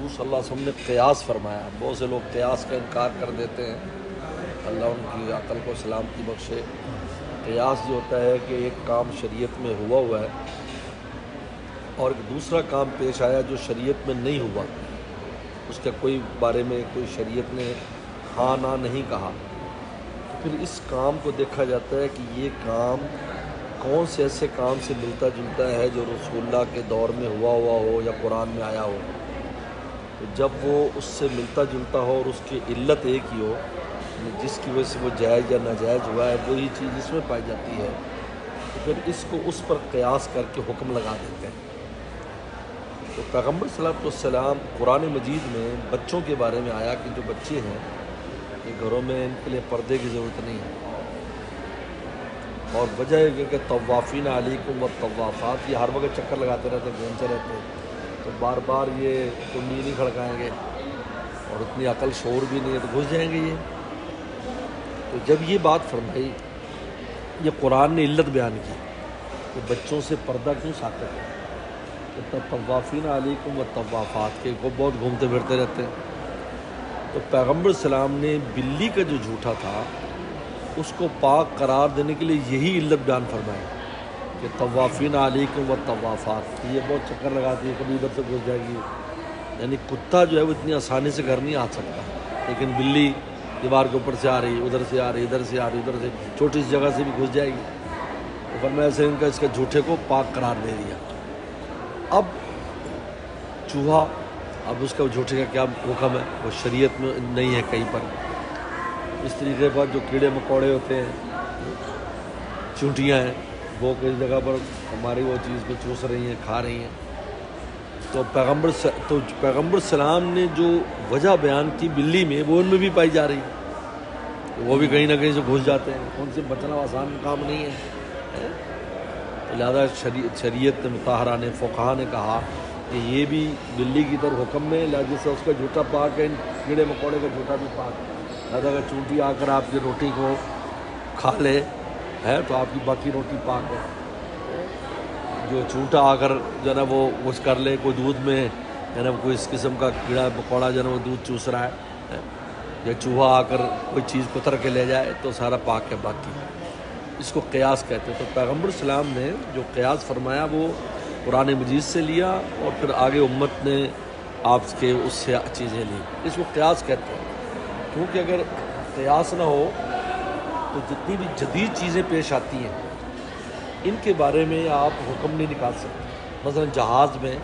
حضور صلی اللہ علیہ وسلم نے قیاس فرمایا. بہت سے لوگ قیاس کا انکار کر دیتے ہیں, اللہ ان کی عقل کو سلامتی بخشے. قیاس جو ہوتا ہے کہ ایک کام شریعت میں ہوا ہے اور ایک دوسرا کام پیش آیا جو شریعت میں نہیں ہوا, اس کے کوئی بارے میں کوئی شریعت نے ہاں نہ نہیں کہا, تو پھر اس کام کو دیکھا جاتا ہے کہ یہ کام کون سے ایسے کام سے ملتا جلتا ہے جو رسول اللہ کے دور میں ہوا ہو یا قرآن میں آیا ہو. تو جب وہ اس سے ملتا جلتا ہو اور اس کی علت ایک ہی ہو, جس کی وجہ سے وہ جائز یا ناجائز ہوا ہے, وہی چیز اس میں پائی جاتی ہے, تو پھر اس کو اس پر قیاس کر کے حکم لگا دیتے ہیں. تو پیغمبر صلی اللہ علیہ وسلم قرآن مجید میں بچوں کے بارے میں آیا کہ جو بچے ہیں یہ گھروں میں ان کے لیے پردے کی ضرورت نہیں ہے, اور وجہ یہ کہ طوافین علیکم والطوافات, یہ ہر وقت چکر لگاتے رہتے ہیں, گھومتے رہتے ہیں, تو بار بار یہ کنڈی نہیں کھڑکائیں گے اور اتنی عقل شعور بھی نہیں ہے, تو گھس جائیں گے یہ. تو جب یہ بات فرمائی, یہ قرآن نے علت بیان کی کہ بچوں سے پردہ کیوں ساقط ہے, تو طوافین علیکم والطوافات کے وہ بہت گھومتے پھرتے رہتے ہیں. تو پیغمبر السلام نے بلی کا جو جھوٹا تھا اس کو پاک قرار دینے کے لیے یہی علت بیان فرمائی کہ طوافین علیکم والطوافات, یہ بہت چکر لگاتی ہے, کبھی ادھر سے گھس جائے گی. یعنی کتا جو ہے وہ اتنی آسانی سے گھر نہیں آ سکتا, لیکن بلی دیوار کے اوپر سے آ رہی, ادھر سے آ رہی, ادھر سے آ رہی, ادھر سے چھوٹی سی جگہ سے بھی گھس جائے گی. تو فرمایا ایسے ان کا اس کے جھوٹے کو پاک قرار دے دیا. اب چوہا, اب اس کا جھوٹے کا کیا حکم ہے, وہ شریعت میں نہیں ہے کہیں پر. اس طریقے پر جو کیڑے مکوڑے ہوتے ہیں, چونٹیاں ہیں, وہ کئی جگہ پر ہماری وہ چیز کو چوس رہی ہیں, کھا رہی ہیں. تو پیغمبر السلام نے جو وجہ بیان کی بلی میں, وہ ان میں بھی پائی جا رہی ہے, وہ بھی کہیں نہ کہیں سے گھس جاتے ہیں. ان سے بچنا آسان کام نہیں ہے. لہٰذا شریعت مطہرہ نے, فقہا نے کہا کہ یہ بھی بلی کی طرح حکم میں, جس سے اس کا جھوٹا پاک ہے, کیڑے مکوڑے کا جھوٹا بھی پاک ہے. لہٰذا اگر چونٹی آ کر آپ کی روٹی کو کھا لے ہے تو آپ کی باقی روٹی پاک ہے. جو چونٹا آ کر جو ہے نا وہ کچھ کر لے, کوئی دودھ میں ہے نا کوئی اس قسم کا کیڑا مکوڑا جو ہے نا وہ دودھ چوس رہا ہے, یا چوہا آ کر کوئی چیز کتر کے لے جائے, تو سارا پاک ہے باقی. اس کو قیاس کہتے ہیں. تو پیغمبر السلام نے جو قیاس فرمایا وہ قرآن مجید سے لیا, اور پھر آگے امت نے آپ کے اس سے چیزیں لی. اس کو قیاس کہتے ہیں, کیونکہ اگر قیاس نہ ہو تو جتنی بھی جدید چیزیں پیش آتی ہیں ان کے بارے میں آپ حکم نہیں نکال سکتے. مثلا جہاز میں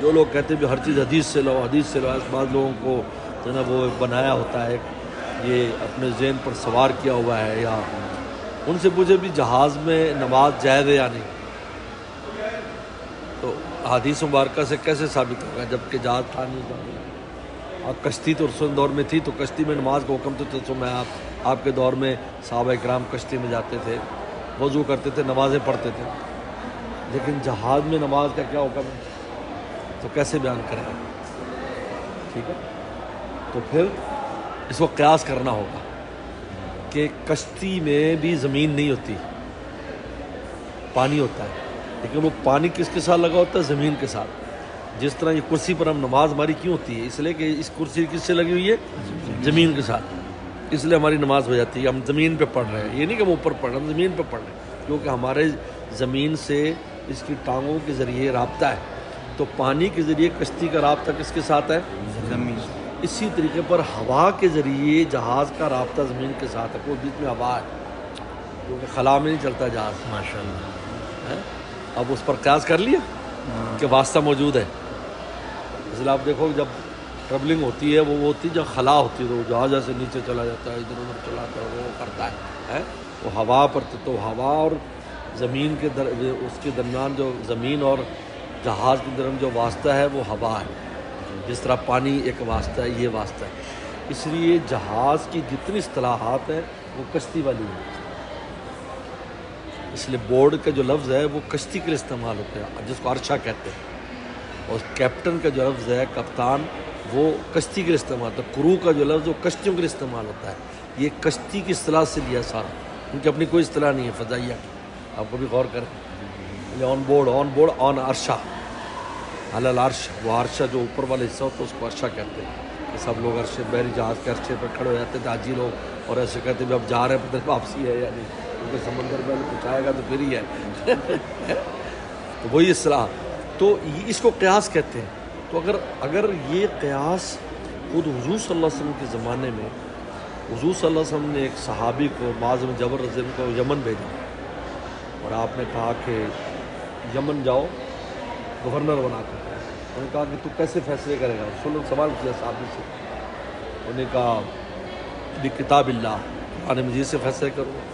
جو لوگ کہتے ہیں بھی ہر چیز حدیث سے لو, حدیث سے لو, بعض لوگوں کو جو ہے نا وہ بنایا ہوتا ہے, یہ اپنے ذہن پر سوار کیا ہوا ہے, یا ان سے پوچھے بھی جہاز میں نماز جائز ہے یا نہیں, تو حدیث مبارکہ سے کیسے ثابت ہوگا جب کہ جہاز تھا نہیں تھا. اور کشتی تو رسول دور میں تھی, تو کشتی میں نماز کا حکم تو میں آپ کے دور میں صحابہ کرام کشتی میں جاتے تھے, وضو کرتے تھے, نمازیں پڑھتے تھے, لیکن جہاز میں نماز کا کیا حکم ہے, تو کیسے بیان کریں گے. ٹھیک ہے, تو پھر اس کو قیاس کرنا ہوگا کہ کشتی میں بھی زمین نہیں ہوتی, پانی ہوتا ہے, لیکن وہ پانی کس کے ساتھ لگا ہوتا ہے, زمین کے ساتھ. جس طرح یہ کرسی پر ہم نماز ہماری کیوں ہوتی ہے, اس لیے کہ اس کرسی کس سے لگی ہوئی ہے, زمین کے ساتھ, اس لیے ہماری نماز ہو جاتی ہے. ہم زمین پہ پڑھ رہے ہیں, یہ نہیں کہ ہم اوپر پڑھ رہے ہیں, ہم زمین پہ پڑھ رہے ہیں, کیونکہ ہمارے زمین سے اس کی ٹانگوں کے ذریعے رابطہ ہے. تو پانی کے ذریعے کشتی کا رابطہ کس کے ساتھ ہے, زمین. اسی طریقے پر ہوا کے ذریعے جہاز کا رابطہ زمین کے ساتھ ہے. کوئی بیچ میں ہوا ہے, کیونکہ خلا میں نہیں چلتا جہاز. ماشاء اللہ. اب اس پر قیاس کر لیا کہ واسطہ موجود ہے. اس لیے آپ دیکھو جب ٹریولنگ ہوتی ہے وہ ہوتی ہے جب خلا ہوتی ہے, تو جہاز ایسے نیچے چلا جاتا ہے, ادھر ادھر چلاتا ہے, وہ کرتا ہے وہ ہوا پر. تو ہوا اور زمین کے اس کے درمیان جو زمین اور جہاز کے درمیان جو واسطہ ہے وہ ہوا ہے. جس طرح پانی ایک واسطہ ہے, یہ واسطہ ہے. اس لیے جہاز کی جتنی اصطلاحات ہیں وہ کشتی والی ہیں. اس لیے بورڈ کا جو لفظ ہے وہ کشتی کے لیے استعمال ہوتا ہے, جس کو عرشہ کہتے ہیں. اور کیپٹن کا جو لفظ ہے, کپتان, وہ کشتی کے لیے استعمال ہوتا ہے. کرو کا جو لفظ وہ کشتیوں کے لیے استعمال ہوتا ہے. یہ کشتی کی اصطلاح سے لیا سارا, ان کی اپنی کوئی اصطلاح نہیں ہے فضائیہ کی. آپ کو بھی غور کریں, آن بورڈ, آن عرشہ, علی العرش، وہ عرشہ جو اوپر والا حصہ ہوتا ہے اس کو عرشہ کہتے ہیں، کہ سب لوگ عرش بحری جہاز کے عرشے پر کھڑے ہو جاتے تھے حاجی لوگ، اور ایسے کہتے بھی اب جا رہے ہیں پتہ نہیں واپسی ہے یا نہیں، کیونکہ سمندر میں کچھ آئے گا تو پھر ہی ہے تو وہی اصطلاح، تو اس کو قیاس کہتے ہیں۔ تو اگر یہ قیاس خود حضور صلی اللہ علیہ وسلم کے زمانے میں حضور صلی اللہ علیہ وسلم نے ایک صحابی کو معاذ بن جبل رضی اللہ عنہ کو یمن بھیجا، اور آپ نے کہا کہ یمن جاؤ گورنر بنا کر، انہوں نے کہا کہ تو کیسے فیصلے کرے گا؟ رسول اللہ نے سوال کیا صحابی سے، انہوں نے کہا بکتاب اللہ، قرآن مجید سے فیصلے کروں گا۔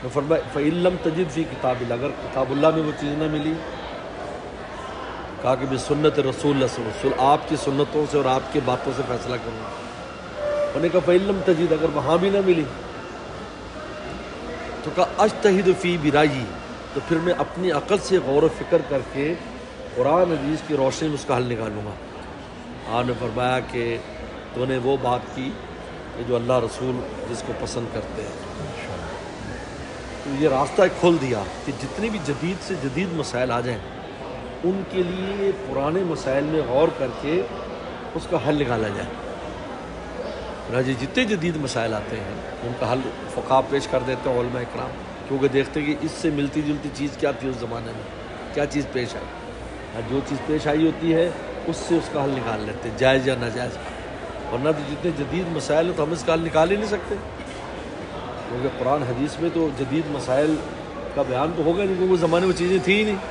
میں فرمایا فَإِن لَّمْ تَجِدْ فِي کتاب اللہ، اگر کتاب اللہ میں وہ چیز نہ ملی، کہا کہ بسنت رسول اللہ صلی اللہ علیہ وسلم، آپ کی سنتوں سے اور آپ کی باتوں سے فیصلہ کروں گا۔ انہوں نے کہا فَإِن لَّم تَجِدْ، اگر وہاں بھی نہ ملی تو کہا اجتہد فی برائیی، تو پھر میں اپنی عقل سے غور و فکر کر کے قرآن حدیث کی روشنی میں اس کا حل نکالوں گا۔ آپ نے فرمایا کہ تو نے وہ بات کی کہ جو اللہ رسول جس کو پسند کرتے ہیں۔ تو یہ راستہ کھول دیا کہ جتنی بھی جدید سے جدید مسائل آ جائیں ان کے لیے پرانے مسائل میں غور کر کے اس کا حل نکالا جائے۔ جتنے جدید مسائل آتے ہیں ان کا حل فقہا پیش کر دیتے ہیں، علماء اکرام، کیونکہ دیکھتے ہیں کہ اس سے ملتی جلتی چیز کیا تھی اس زمانے میں، کیا چیز پیش آئی، جو چیز پیش آئی ہوتی ہے اس سے اس کا حل نکال لیتے ہیں، جائز یا ناجائز۔ ورنہ تو جتنے جدید مسائل ہیں تو ہم اس کا حل نکال ہی نہیں سکتے، کیونکہ قرآن حدیث میں تو جدید مسائل کا بیان تو ہوگا نہیں، کیونکہ وہ زمانے میں چیزیں تھیں ہی نہیں۔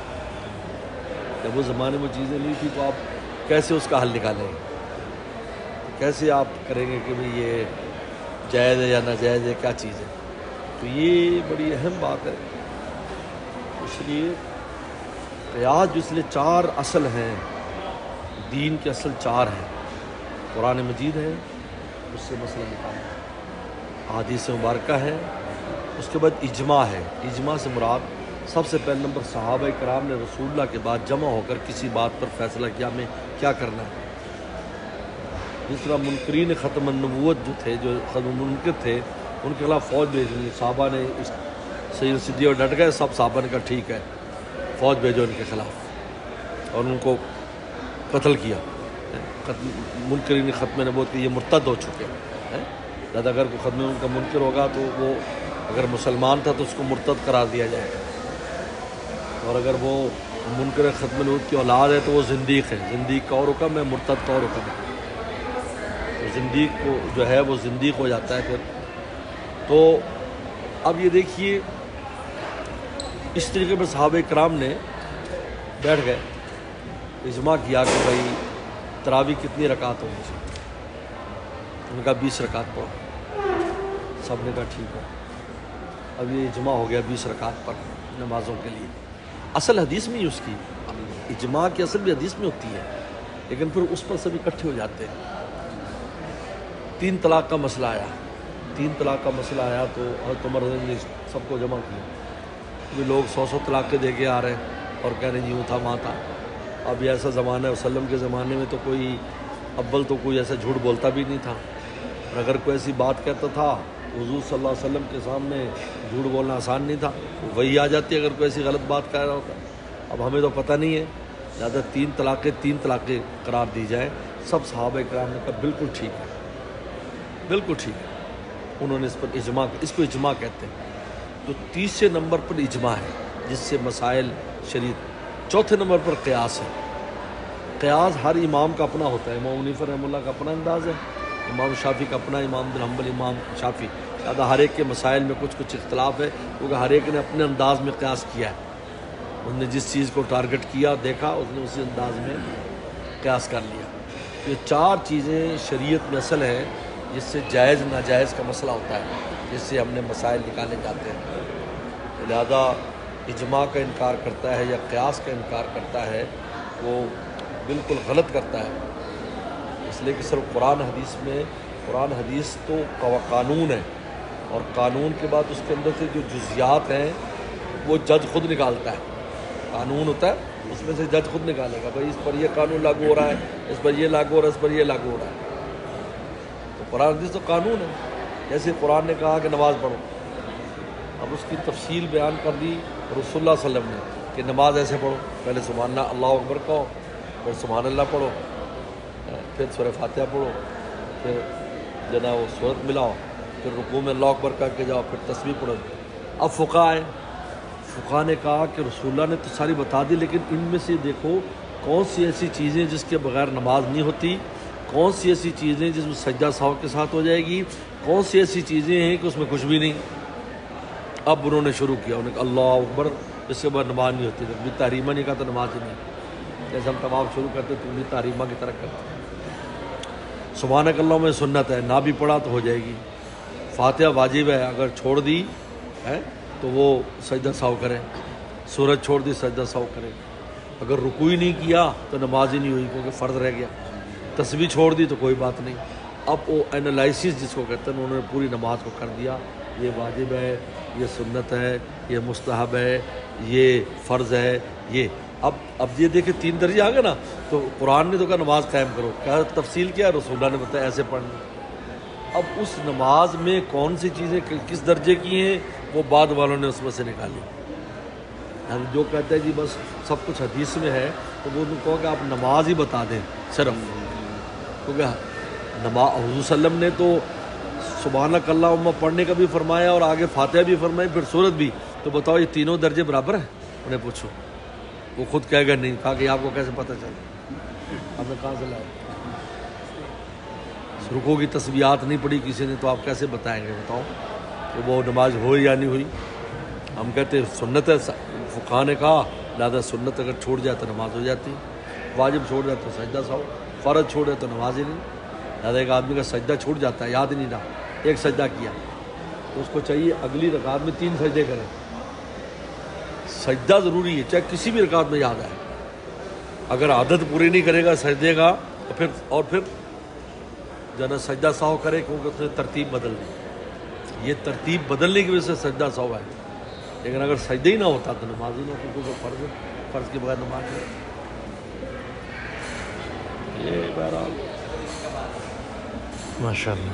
جب وہ زمانے میں چیزیں نہیں تھیں تو آپ کیسے اس کا حل نکالیں گے؟ کیسے آپ کریں گے کہ بھئی یہ جائز ہے یا ناجائز ہے، کیا چیز ہے؟ تو یہ بڑی اہم بات ہے۔ اس لیے قیاس جو، اس لیے 4 اصل ہیں دین کے، اصل 4 ہیں، قرآن مجید ہے، اس سے مسئلہ نکالنا، احادیث مبارکہ ہے، اس کے بعد اجماع ہے۔ اجماع سے مراد سب سے پہلے نمبر صحابہ کرام نے رسول اللہ کے بعد جمع ہو کر کسی بات پر فیصلہ کیا ہمیں کیا کرنا ہے۔ جس طرح منکرین ختم النبوت جو تھے، جو منکر تھے، ان کے خلاف فوج بھیج دی، صحابہ نے سید صدیق اور ڈٹ گئے، سب صحابہ نے کہا ٹھیک ہے فوج بھیجو ان کے خلاف، اور ان کو قتل کیا۔ منکرین ختم نبوت کے یہ مرتد ہو چکے ہیں، لہذا اگر کوئی ختم ان کا منکر ہوگا تو وہ اگر مسلمان تھا تو اس کو مرتد قرار دیا جائے گا، اور اگر وہ منکر ختم نبوت کی اولاد ہے تو وہ زندیق ہے، زندیق کا اور حکم ہے، مرتد کا اور حکم ہے، تو زندیق کو جو ہے وہ زندیق ہو جاتا ہے پھر۔ تو اب یہ دیکھیے اس طریقے پر صحابہ کرام نے بیٹھ گئے، اجماع کیا کہ بھائی تراویح کتنی رکعت ہونی چاہیے، انہوں نے کہا 20 رکعت پڑھو، سب نے کہا ٹھیک ہے۔ اب یہ اجماع ہو گیا 20 رکعت پر نمازوں کے لیے، اصل حدیث میں ہی اس کی اجماع کی اصل بھی حدیث میں ہوتی ہے، لیکن پھر اس پر سب اکٹھے ہو جاتے ہیں۔ 3 طلاق کا مسئلہ آیا، 3 طلاق کا مسئلہ آیا تو حضرت عمر رضی اللہ عنہ نے سب کو جمع کیا، بھی لوگ 100 طلاقیں دے کے آ رہے ہیں اور کہہ رہے ہیں یوں تھا وہاں تھا۔ اب یہ ایسا زمانہ ہے، وسلم کے زمانے میں تو کوئی اول تو کوئی ایسا جھوٹ بولتا بھی نہیں تھا، اور اگر کوئی ایسی بات کہتا تھا حضور صلی اللہ علیہ وسلم کے سامنے جھوٹ بولنا آسان نہیں تھا، وہی آ جاتی اگر کوئی ایسی غلط بات کہہ رہا ہوتا۔ اب ہمیں تو پتہ نہیں ہے، لہٰذا 3 طلاقیں قرار دی جائیں۔ سب صحابہ کرام نے کہا بالکل ٹھیک ہے، بالکل ٹھیک ہے، انہوں نے اس پر اجماع، اس کو اجماع کہتے ہیں۔ تو 30 نمبر پر اجماع ہے جس سے مسائل شریعت۔ 4 نمبر پر قیاس ہے۔ قیاس ہر امام کا اپنا ہوتا ہے، امام حنیفہ رحمہ اللہ کا اپنا انداز ہے، امام شافعی کا اپنا، امام بن حنبل، امام شافعی، لہٰذا ہر ایک کے مسائل میں کچھ اختلاف ہے، کیونکہ ہر ایک نے اپنے انداز میں قیاس کیا ہے، اس نے جس چیز کو ٹارگٹ کیا دیکھا اس نے اسی انداز میں قیاس کر لیا۔ یہ 4 چیزیں شریعت میں اصل ہے جس سے جائز ناجائز کا مسئلہ ہوتا ہے، جس سے ہم نے مسائل نکالے جاتے ہیں۔ لہذا اجماع کا انکار کرتا ہے یا قیاس کا انکار کرتا ہے وہ بالکل غلط کرتا ہے، اس لیے کہ صرف قرآن حدیث میں، قرآن حدیث تو قانون ہے، اور قانون کے بعد اس کے اندر سے جو جزیات ہیں وہ جج خود نکالتا ہے۔ قانون ہوتا ہے اس میں سے جج خود نکالے گا، بھائی اس پر یہ قانون لاگو ہو رہا ہے، اس پر یہ لاگو ہو رہا ہے، اس پر یہ لاگو ہو رہا ہے۔ تو قرآن حدیث تو قانون ہے، جیسے قرآن نے کہا کہ نماز پڑھو، اب اس کی تفصیل بیان کر دی رسول اللہ صلی اللہ علیہ وسلم نے کہ نماز ایسے پڑھو، پہلے سبحان اللہ، اللہ اکبر کہو، پھر سبحان اللہ پڑھو، پھر سورہ فاتحہ پڑھو، پھر جنا وہ صورت ملاؤ، پھر رکوع میں اللہ اکبر کر کے جاؤ، پھر تسبیح پڑھو۔ اب فقہ نے کہا کہ رسول اللہ نے تو ساری بتا دی، لیکن ان میں سے دیکھو کون سی ایسی چیزیں جس کے بغیر نماز نہیں ہوتی، کون سی ایسی چیزیں جس میں سجدہ سہو کے ساتھ ہو جائے گی، کون سی ایسی چیزیں ہیں کہ اس میں کچھ بھی نہیں۔ اب انہوں نے شروع کیا، انہوں نے کہا اللہ اکبر، اس کے بعد نماز نہیں ہوتی، جب بھی تحریمہ نہیں کہا تو نماز ہی نہیں۔ جیسے ہم طواف شروع کرتے تو بھی تحریمہ کی طرح کرتے۔ سبحانک اللہ میں سنت ہے، نہ بھی پڑھا تو ہو جائے گی۔ فاتحہ واجب ہے، اگر چھوڑ دی ہے تو وہ سجدہ سہو کرے، سورج چھوڑ دی سجدہ سہو کرے، اگر رکوع ہی نہیں کیا تو نماز ہی نہیں ہوئی کیونکہ فرض رہ گیا، تسبیح چھوڑ دی تو کوئی بات نہیں۔ اب وہ انالائسس جس کو کہتے ہیں، انہوں نے پوری نماز کو کر دیا، یہ واجب ہے، یہ سنت ہے، یہ مستحب ہے، یہ فرض ہے، یہ اب یہ دیکھیں 3 درجے آ گئے نا، تو قرآن نے تو کہا نماز قائم کرو، کیا تفصیل کیا رسول اللہ نے بتایا ایسے پڑھنا۔ اب اس نماز میں کون سی چیزیں کس درجے کی ہیں وہ بعد والوں نے اس میں سے نکالی۔ ہم جو کہتے ہیں جی بس سب کچھ حدیث میں ہے، تو وہ کہو کہ آپ نماز ہی بتا دیں صرف، کیونکہ حضور صلی اللہ علیہ وسلم نے تو سبحانک اللہم پڑھنے کا بھی فرمایا اور آگے فاتحہ بھی فرمائی، پھر سورت بھی، تو بتاؤ یہ تینوں درجے برابر ہیں؟ انہیں پوچھو، وہ خود کہے گا نہیں، کہا کہ آپ کو کیسے پتہ چلا، آپ نے کہاں سے لایا؟ رکوع کی تسبیحات نہیں پڑھی کسی نے تو آپ کیسے بتائیں گے؟ بتاؤ کہ وہ نماز ہوئی یا نہیں ہوئی؟ ہم کہتے ہیں سنت ہے، فقہ نے کہا لہٰذا سنت اگر چھوڑ جائے تو نماز ہو جاتی، واجب چھوڑ جائے تو سجدہ سہو، فرض چھوڑ جائے تو نماز ہی نہیں۔ لہٰذا ایک آدمی کا سجدہ چھوٹ جاتا ہے، یاد ہی نہیں رہا، ایک سجدہ کیا تو اس کو چاہیے اگلی رکعت میں 3 سجدے کرے۔ سجدہ ضروری ہے چاہے کسی بھی رکعت میں یاد آئے، اگر عادت پوری نہیں کرے گا سجدے کا تو پھر جانا سجدہ سہو کرے، کیونکہ اس نے ترتیب بدل دی، یہ ترتیب بدلنے کی وجہ سے سجدہ سہو ہے۔ لیکن اگر سجدہ ہی نہ ہوتا تو نماز ہی نہ ہوتی، کیونکہ فرض کے بغیر نماز نہیں۔ یہ بہرحال ماشاء اللہ۔